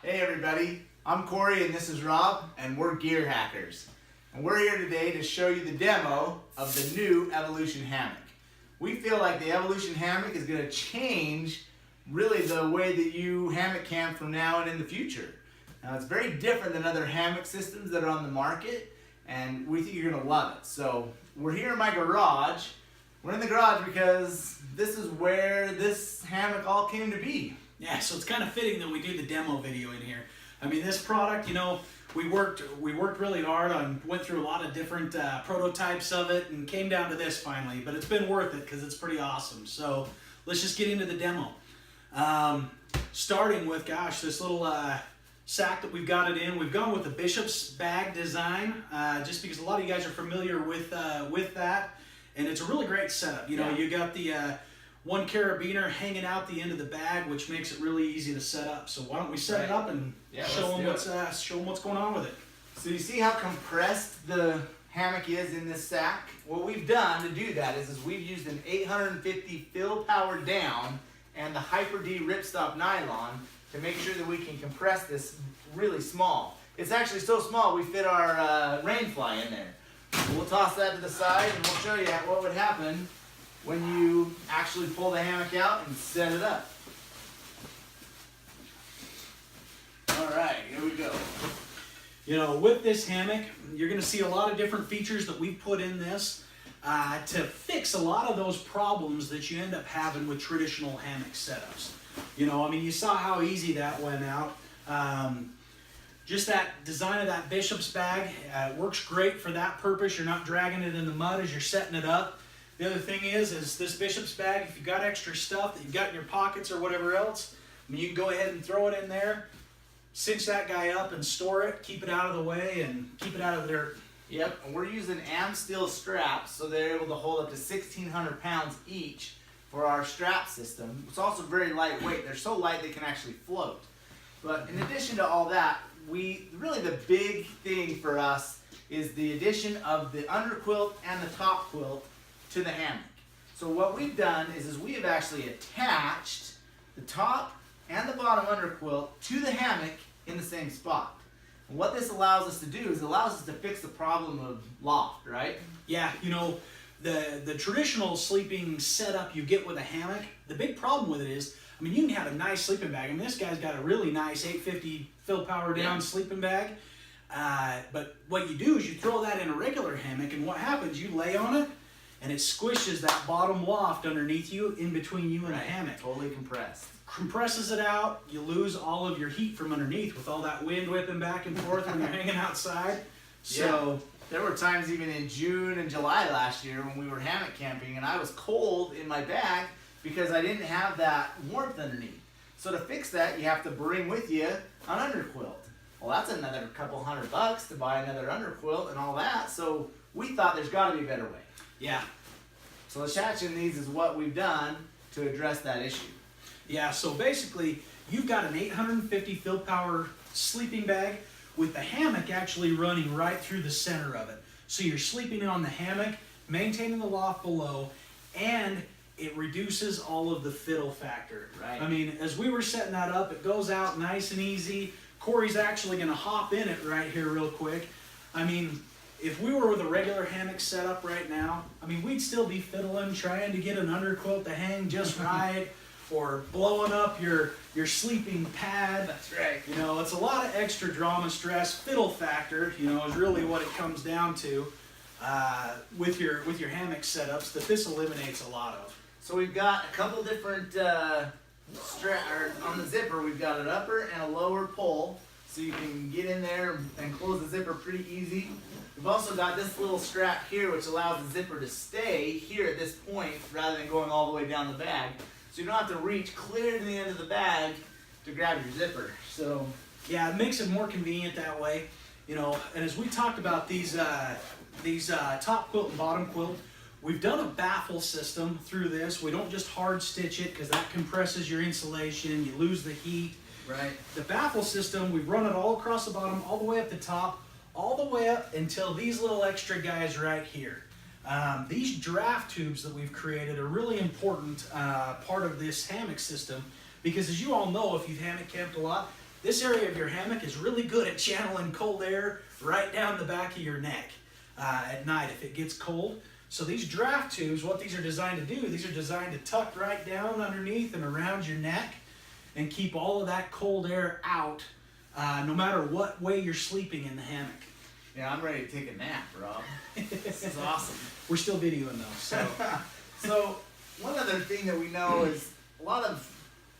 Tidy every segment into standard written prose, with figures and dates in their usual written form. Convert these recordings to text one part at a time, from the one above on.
Hey everybody, I'm Corey and this is Rob, and we're gear hackers. And we're here today to show you the demo of the new Evolution Hammock. We feel like the Evolution Hammock is going to change really the way that you hammock camp from now and in the future. Now it's very different than other hammock systems that are on the market, and we think you're going to love it. So we're here in my garage. We're in the garage because this is where this hammock all came to be. Yeah, so it's kind of fitting that we do the demo video in here. I mean, this product, you know, we worked really hard on, went through a lot of different prototypes of it and came down to this finally, but it's been worth it because it's pretty awesome. So let's just get into the demo. Starting with, gosh, this little sack that we've got it in. We've gone with the Bishop's bag design just because a lot of you guys are familiar with that, and it's a really great setup. You know, you got the one carabiner hanging out the end of the bag, which makes it really easy to set up. So why don't we set it up and show them what's going on with it. So you see how compressed the hammock is in this sack? What we've done to do that is we've used an 850 fill power down and the Hyper D ripstop nylon to make sure that we can compress this really small. It's actually so small we fit our rain fly in there. We'll toss that to the side and we'll show you what would happen when you actually pull the hammock out and set it up. Alright, here we go. You know, with this hammock, you're going to see a lot of different features that we've put in this to fix a lot of those problems that you end up having with traditional hammock setups. You know, I mean, you saw how easy that went out. Just that design of that Bishop's bag works great for that purpose. You're not dragging it in the mud as you're setting it up. The other thing is this Bishop's bag, if you've got extra stuff that you've got in your pockets or whatever else, I mean, you can go ahead and throw it in there, cinch that guy up and store it, keep it out of the way, and keep it out of the dirt. Yep, and we're using Amsteel straps, so they're able to hold up to 1,600 pounds each for our strap system. It's also very lightweight. They're so light they can actually float. But in addition to all that, really the big thing for us is the addition of the underquilt and the top quilt to the hammock. So what we've done is we have actually attached the top and the bottom underquilt to the hammock in the same spot. And what this allows us to do is it allows us to fix the problem of loft, right? Yeah, you know, the traditional sleeping setup you get with a hammock, the big problem with it is, I mean, you can have a nice sleeping bag. I mean, this guy's got a really nice 850 fill power down sleeping bag. But what you do is you throw that in a regular hammock, and what happens, you lay on it, and it squishes that bottom loft underneath you, in between you and the hammock. Totally compressed. Compresses it out, you lose all of your heat from underneath with all that wind whipping back and forth when you're hanging outside. So there were times even in June and July last year when we were hammock camping and I was cold in my bag because I didn't have that warmth underneath. So to fix that, you have to bring with you an underquilt. Well, that's another couple $100 to buy another underquilt and all that. So we thought there's got to be a better way. yeah. So attaching these is what we've done to address that issue. Yeah, so basically, you've got an 850 fill power sleeping bag with the hammock actually running right through the center of it. So you're sleeping on the hammock, maintaining the loft below, and it reduces all of the fiddle factor. Right. I mean, as we were setting that up, it goes out nice and easy. Corey's actually going to hop in it right here real quick. I mean, if we were with a regular hammock setup right now, I mean, we'd still be fiddling, trying to get an underquilt to hang just right, or blowing up your sleeping pad. That's right. You know, it's a lot of extra drama, stress, fiddle factor, you know, is really what it comes down to with your hammock setups that this eliminates a lot of. So we've got a couple different on the zipper, we've got an upper and a lower pull, so you can get in there and close the zipper pretty easy. We've also got this little strap here which allows the zipper to stay here at this point rather than going all the way down the bag. So you don't have to reach clear to the end of the bag to grab your zipper. So yeah, it makes it more convenient that way. You know, and as we talked about these top quilt and bottom quilt, we've done a baffle system through this. We don't just hard stitch it because that compresses your insulation, you lose the heat. right. The baffle system, we've run it all across the bottom, all the way up the top, all the way up until these little extra guys right here. These draft tubes that we've created are really important part of this hammock system because, as you all know, if you've hammock camped a lot, this area of your hammock is really good at channeling cold air right down the back of your neck at night if it gets cold. So these draft tubes, what these are designed to do, these are designed to tuck right down underneath and around your neck and keep all of that cold air out no matter what way you're sleeping in the hammock. Yeah, I'm ready to take a nap, Rob. This is awesome. We're still videoing though, so. So one other thing that we know is a lot of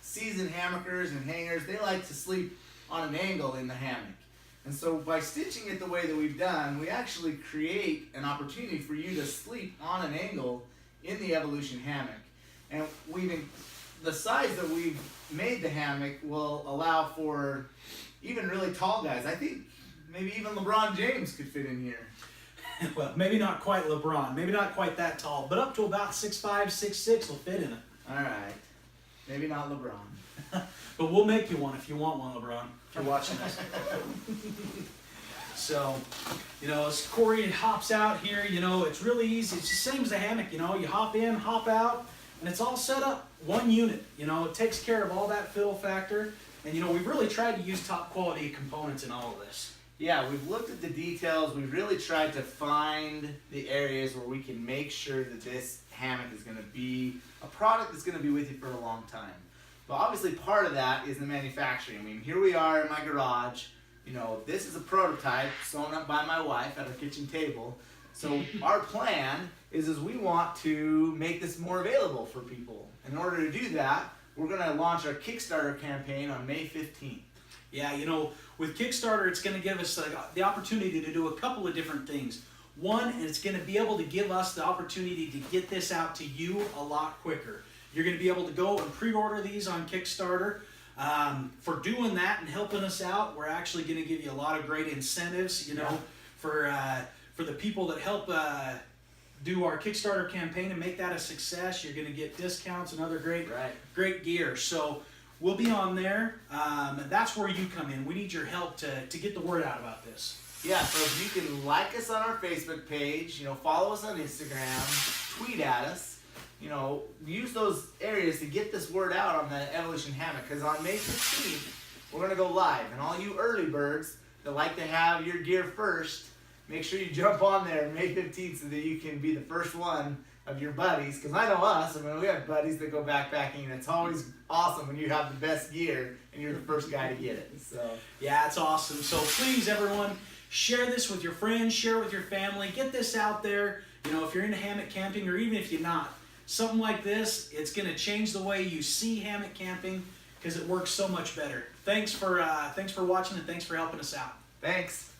seasoned hammockers and hangers, they like to sleep on an angle in the hammock. And so by stitching it the way that we've done, we actually create an opportunity for you to sleep on an angle in the Evolution Hammock. And the size that we've made the hammock will allow for even really tall guys. I think maybe even LeBron James could fit in here. Well, maybe not quite LeBron, maybe not quite that tall, but up to about 6'5", 6'6" will fit in it. All right. Maybe not LeBron. But we'll make you one if you want one, LeBron, if you're watching this. So, as Corey hops out here, it's really easy. It's the same as a hammock, you hop in, hop out, and it's all set up, one unit. It takes care of all that fiddle factor. And, we've really tried to use top quality components in all of this. Yeah, we've looked at the details. We've really tried to find the areas where we can make sure that this hammock is going to be a product that's going to be with you for a long time. But obviously part of that is the manufacturing. I mean, here we are in my garage. This is a prototype sewn up by my wife at our kitchen table. So our plan is we want to make this more available for people. In order to do that, we're going to launch our Kickstarter campaign on May 15th. Yeah, with Kickstarter, it's going to give us the opportunity to do a couple of different things. One, it's going to be able to give us the opportunity to get this out to you a lot quicker. You're going to be able to go and pre-order these on Kickstarter. For doing that and helping us out, we're actually going to give you a lot of great incentives, for the people that help do our Kickstarter campaign and make that a success. You're going to get discounts and other great gear. So we'll be on there, and that's where you come in. We need your help to get the word out about this. Yeah, so if you can like us on our Facebook page, follow us on Instagram, tweet at us, use those areas to get this word out on the Evolution Hammock. Because on May 15th, we're going to go live. And all you early birds that like to have your gear first, make sure you jump on there May 15th so that you can be the first one of your buddies. Because I know us, we have buddies that go backpacking, and it's always awesome when you have the best gear and you're the first guy to get it. So yeah, it's awesome. So please, everyone, share this with your friends, share it with your family, get this out there. If you're into hammock camping, or even if you're not, something like this, it's going to change the way you see hammock camping because it works so much better. Thanks for watching, and thanks for helping us out. Thanks.